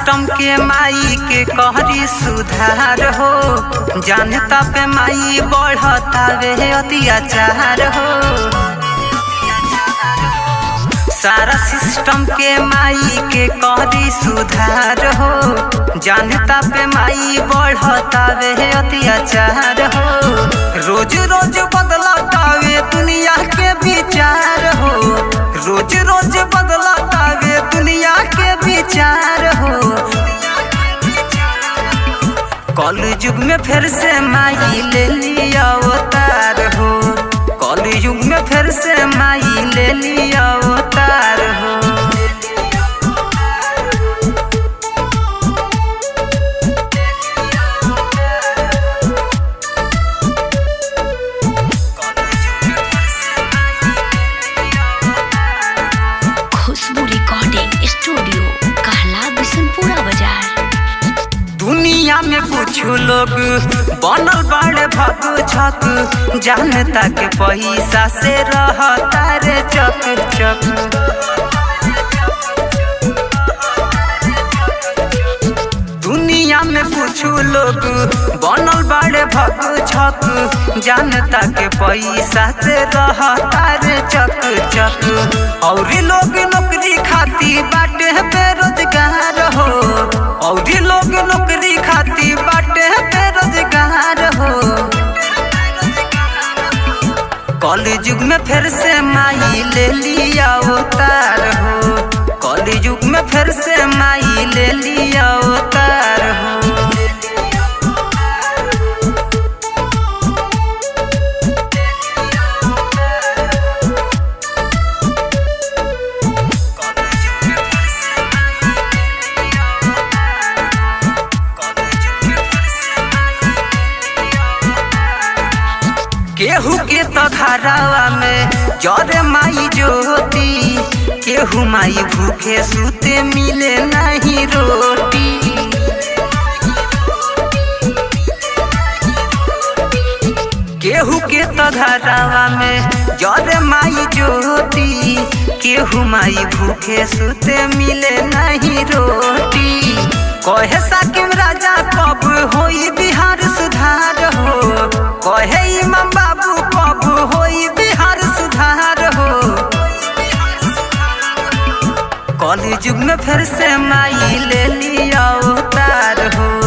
System के माई के कहरी सुधार हो। जानता पे माई बढ़ता वे अत्याचार हो। सारा सिस्टम के माई के कहरी सुधार हो। जानता पे माई बढ़ता वे अत्याचार हो। रोज रोज बदलता वे दुनिया के विचार हो। रोज रोज बदलता वे दुनिया के विचार हो। कल युग में फिर से माई ले लिया अवतार हो। कल युग में फिर से माई ले लिया अवतार हो। खुशबू रिकॉर्डिंग स्टूडियो कहला बिशनपुरा बाजार। दुनिया में कुछ लोग बनल बड़े भग छक। जानता के पैसा से रहता रे चक चक। दुनिया में कुछ लोग बनल बड़े भग छक। जानता के पैसा से रहता रे चक चक। और लोग नौकरी खाती बाटे बेरोजगार हो। और लोग नौकरी खाती बाटे बेरोजगार हो। कल युग में फिर से माई ले लिया अवतार हो। कल युग में फिर से माई ले लिया अवतार हो। केहू के तो धारावा में जरे माई ज्योति। केहू माई भूखे सूते मिले नहीं रोटी। केहू के तो धारावा में जरे माई ज्योति। केहू माई भूखे सूते मिले नहीं रोटी। कहे साकिब राजा कब होई बिहार सुधार हो। कहे इमाम बाबू कब होई बिहार सुधार हो। कल युग में फिर से माई ले लिया अवतार हो।